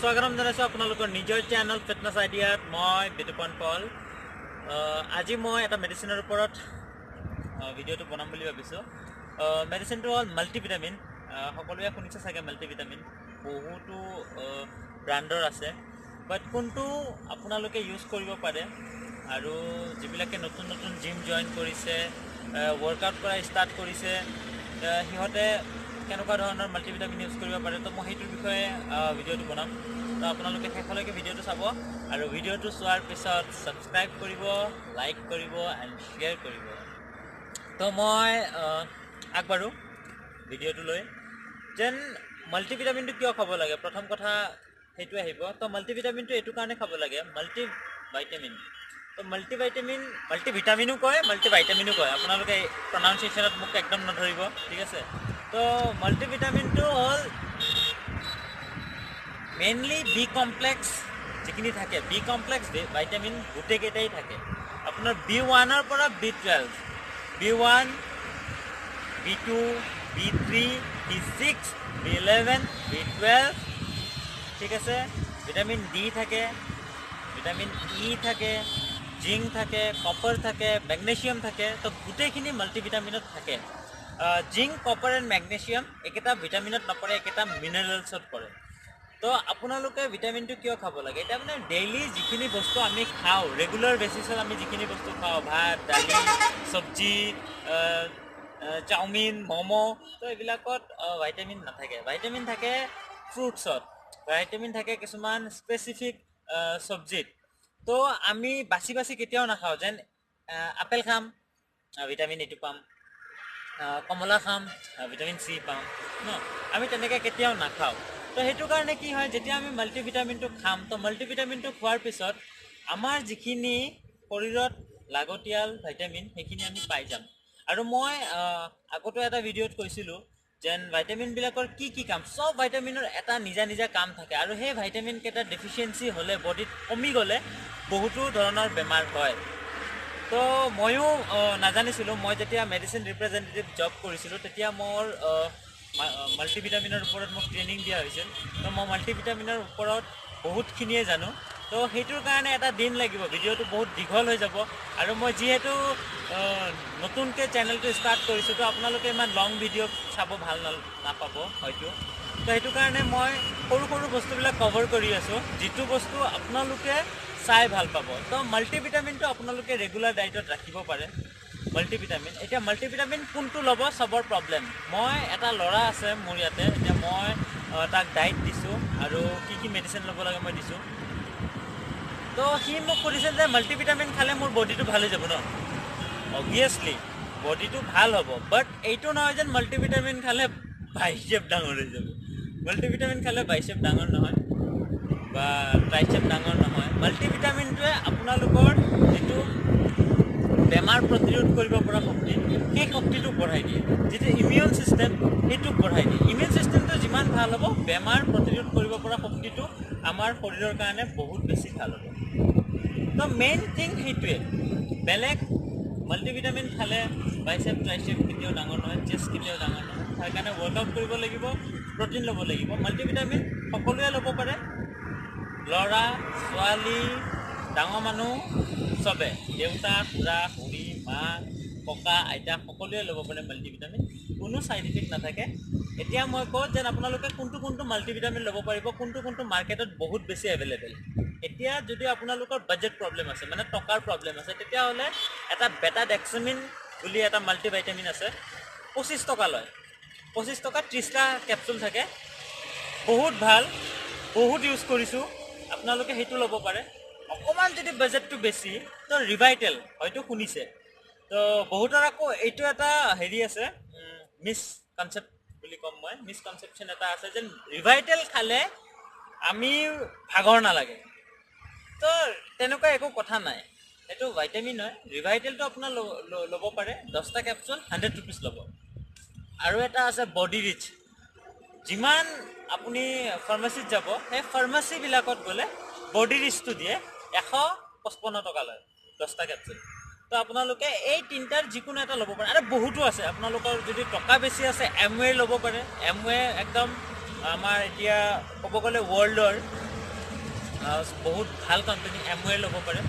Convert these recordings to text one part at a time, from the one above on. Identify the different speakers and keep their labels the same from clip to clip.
Speaker 1: স্বাগতম জনাইছোঁ আপোনালোকৰ নিজৰ চেনেল ফিটনেছ আইডিয়াত। মই বিতুপন পল। আজি মই এটা মেডিচিনৰ ওপৰত ভিডিঅ'টো বনাম বুলি ভাবিছোঁ। মেডিচিনটো হ'ল মাল্টিভিটামিন। সকলোৱে শুনিছে চাগে মাল্টিভিটামিন, বহুতো ব্ৰাণ্ডৰ আছে, বাট কোনটো আপোনালোকে ইউজ কৰিব পাৰে আৰু যিবিলাকে নতুন নতুন জিম জইন কৰিছে, ৱৰ্কআউট কৰা ষ্টাৰ্ট কৰিছে, সিহঁতে কেনেকুৱা ধৰণৰ মাল্টিভিটামিন ইউজ কৰিব পাৰে, তো মই সেইটোৰ বিষয়ে ভিডিঅ'টো বনাম। তো আপোনালোকে শেষলৈকে ভিডিঅ'টো চাব আৰু ভিডিঅ'টো চোৱাৰ পিছত ছাবস্ক্ৰাইব কৰিব, লাইক কৰিব এণ্ড শ্বেয়াৰ কৰিব। তো মই আগবাঢ়োঁ ভিডিঅ'টো লৈ। যেন মাল্টিভিটামিনটো কিয় খাব লাগে, প্ৰথম কথা সেইটোৱে আহিব। তো মাল্টিভিটামিনটো এইটো কাৰণে খাব লাগে, মাল্টিভাইটামিন। তো মাল্টিভিটামিনো কয়, মাল্টিভাইটামিনো কয়। আপোনালোকে প্ৰনাউন্সিয়েশ্যনত মোক একদম নধৰিব, ঠিক আছে। তো মাল্টিভিটামিনটো হ'ল মেইনলি বি কমপ্লেক্স যিখিনি থাকে, বি কমপ্লেক্স ভাইটামিন গোটেইকেইটাই থাকে। আপোনাৰ B1-ৰ পৰা B12, B1, B2, B3, B6, B11, B12, ঠিক আছে। ভিটামিন ডি থাকে, ভিটামিন ই থাকে, জিংক থাকে, কপাৰ থাকে, মেগনেছিয়াম থাকে। তো গোটেইখিনি মাল্টিভিটামিনত থাকে। জিংক, কপাৰ এণ্ড মেগনেছিয়াম একেটা ভিটামিনত নপৰে, একেটা মিনাৰেলছত পৰে। তো আপোনালোকে ভিটামিনটো কিয় খাব লাগে? এতিয়া মানে ডেইলি যিখিনি বস্তু আমি খাওঁ, ৰেগুলাৰ বেচিছত আমি যিখিনি বস্তু খাওঁ, ভাত, দালি, চব্জি, চাওমিন, ম'ম', তো এইবিলাকত ভাইটামিন নাথাকে। ভাইটামিন থাকে ফ্ৰুটছত, ভাইটামিন থাকে কিছুমান স্পেচিফিক চব্জিত। তো আমি বাছি বাছি কেতিয়াও নাখাওঁ। যেন আপেল খাম, ভিটামিন এটো পাম, কমলা খাম, ভিটামিন চি পাম ন, আমি তেনেকৈ কেতিয়াও নাখাওঁ। তো সেইটো কাৰণে কি হয়, যেতিয়া আমি মাল্টিভিটামিনটো খাম, তো মাল্টিভিটামিনটো খোৱাৰ পিছত আমাৰ যিখিনি শৰীৰত লাগতিয়াল ভাইটামিন সেইখিনি আমি পাই যাম। আৰু মই আগতো এটা ভিডিঅ'ত কৈছিলোঁ যেন ভাইটামিনবিলাকৰ কি কি কাম, চব ভাইটামিনৰ এটা নিজা নিজা কাম থাকে। আৰু সেই ভাইটামিনকেইটা ডেফিচিয়েঞ্চি হ'লে, বডিত কমি গ'লে বহুতো ধৰণৰ বেমাৰ হয়। তো ময়ো নাজানিছিলোঁ। মই যেতিয়া মেডিচিন ৰিপ্ৰেজেণ্টেটিভ জব কৰিছিলোঁ, তেতিয়া মোৰ মাল্টিভিটামিনৰ ওপৰত মোক ট্ৰেইনিং দিয়া হৈছিল। তো মই মাল্টিভিটামিনৰ ওপৰত বহুতখিনিয়ে জানো। তো সেইটোৰ কাৰণে এটা দিন লাগিব, ভিডিঅ'টো বহুত দীঘল হৈ যাব। আৰু মই যিহেতু নতুনকৈ চেনেলটো ষ্টাৰ্ট কৰিছোঁ, তো আপোনালোকে ইমান লং ভিডিঅ' চাব ভাল নাপাব হয়তো। তো সেইটো কাৰণে মই সৰু সৰু বস্তুবিলাক কভাৰ কৰি আছোঁ, যিটো বস্তু আপোনালোকে চাই ভাল পাব। তো মাল্টিভিটামিনটো আপোনালোকে ৰেগুলাৰ ডায়েটত ৰাখিব পাৰে। মাল্টিভিটামিন, এতিয়া মাল্টিভিটামিন কোনটো ল'ব চবৰ প্ৰব্লেম। মই এটা ল'ৰা আছে মোৰ ইয়াতে, এতিয়া মই তাক ডায়েট দিছোঁ আৰু কি কি মেডিচিন ল'ব লাগে মই দিছোঁ। তো সি মোক সুধিছে যে মাল্টিভিটামিন খালে মোৰ বডিটো ভাল হৈ যাব ন? অবভিয়াছলি বডিটো ভাল হ'ব, বাট এইটো নহয় যেন মাল্টিভিটামিন খালে বাইচেপ ডাঙৰ হৈ যাব। মাল্টিভিটামিন খালে বাইচেপ ডাঙৰ নহয় বা ট্ৰাইচেপ ডাঙৰ নহয়। মাল্টিভিটামিনটোৱে আপোনালোকৰ যিটো বেমাৰ প্ৰতিৰোধ কৰিব পৰা শক্তি, সেই শক্তিটো বঢ়াই দিয়ে। যিটো ইমিউন ছিষ্টেম, সেইটো বঢ়াই দিয়ে। ইমিউন ছিষ্টেমটো যিমান ভাল হ'ব, বেমাৰ প্ৰতিৰোধ কৰিব পৰা শক্তিটো আমাৰ শৰীৰৰ কাৰণে বহুত বেছি ভাল হ'ব। তো মেইন থিং সেইটোৱে। বেলেগ মাল্টিভিটামিন খালে বাইচেপ ট্ৰাইচেপ কেতিয়াও ডাঙৰ নহয়, চেষ্ট কেতিয়াও ডাঙৰ নহয়। তাৰ কাৰণে ৱৰ্কআউট কৰিব লাগিব, প্ৰ'টিন ল'ব লাগিব। মাল্টিভিটামিন সকলোৱে ল'ব পাৰে, ল'ৰা ছোৱালী, ডাঙৰ মানুহ, চবে, দেউতা, খুৰা খুৰী, মা ককা আইতা সকলোৱে ল'ব পাৰে মাল্টিভিটামিন, কোনো ছাইড ইফেক্ট নাথাকে। এতিয়া মই কওঁ যেন আপোনালোকে কোনটো কোনটো মাল্টিভিটামিন ল'ব পাৰিব, কোনটো কোনটো মাৰ্কেটত বহুত বেছি এভেইলেবল। এতিয়া যদি আপোনালোকৰ বাজেট প্ৰব্লেম আছে, মানে টকাৰ প্ৰব্লেম আছে, তেতিয়াহ'লে এটা বেটাডেক্সামিন বুলি এটা মাল্টিভাইটামিন আছে, 25 টকা লয়। 25 টকাত 30টা কেপচুল থাকে, বহুত ভাল, বহুত ইউজ কৰিছোঁ। আপোনালোকে সেইটো ল'ব পাৰে। অকণমান যদি বাজেটটো বেছি, তো ৰিভাইটেল হয়তো শুনিছে। তো বহুতৰ আকৌ এইটো এটা হেৰি আছে, মিছকনচেপ্ট বুলি ক'ম মই, মিছকনচেপশ্যন এটা আছে যেন ৰিভাইটেল খালে আমি ভাগৰ নালাগে। তো তেনেকুৱা একো কথা নাই, এইটো ভাইটামিন হয়। ৰিভাইটেলটো আপোনাৰ ল'ব পাৰে, 10টা কেপচুল 100 ৰুপিজ ল'ব। আৰু এটা আছে বডি ৰিচ। যিমান আপুনি ফাৰ্মাচীত যাব, সেই ফাৰ্মাচীবিলাকত গ'লে বডি ৰিচটো দিয়ে, 155 টকা লয় 10টা কেপচুল। তো আপোনালোকে এই তিনিটাৰ যিকোনো এটা ল'ব পাৰে। আৰু বহুতো আছে, আপোনালোকৰ যদি টকা বেছি আছে এমৱে ল'ব পাৰে। এমৱে একদম আমাৰ এতিয়া ক'ব গ'লে ৱৰ্ল্ডৰ বহুত ভাল কোম্পানী এমৱে ল'ব পাৰে।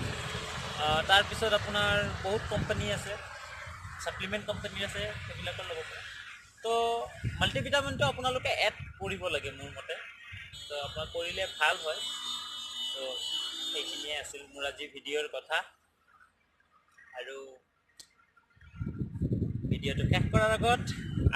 Speaker 1: তাৰপিছত আপোনাৰ বহুত কোম্পানী আছে, ছাপ্লিমেণ্ট কোম্পানী আছে, সেইবিলাকৰ ল'ব পাৰে। তো মাল্টিভিটামিনটো আপোনালোকে এড কৰিব লাগে মোৰ মতে, তো আপোনাৰ কৰিলে ভাল হয়। তো সেইখিনিয়ে আছিল মোৰ আজি ভিডিঅ'ৰ কথা। আৰু ভিডিঅ'টো শেষ কৰাৰ আগত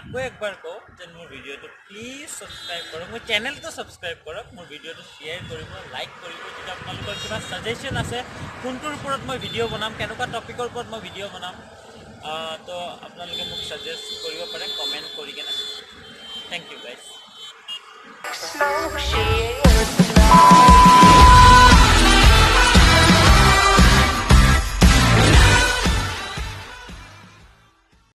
Speaker 1: আকৌ একবাৰ কওঁ যে মোৰ ভিডিঅ'টো প্লিজ ছাবস্ক্ৰাইব কৰক, মোৰ চেনেলটো ছাবস্ক্ৰাইব কৰক, মোৰ ভিডিঅ'টো শ্বেয়াৰ কৰিব, লাইক কৰিব। যদি আপোনালোকৰ কিবা ছাজেশ্যন আছে কোনটোৰ ওপৰত মই ভিডিঅ' বনাম, কেনেকুৱা টপিকৰ ওপৰত মই ভিডিঅ' বনাম, তো আপোনালোকে মোক ছাজেষ্ট কৰিব পাৰে কমেণ্ট কৰি কিনে। Thank you guys.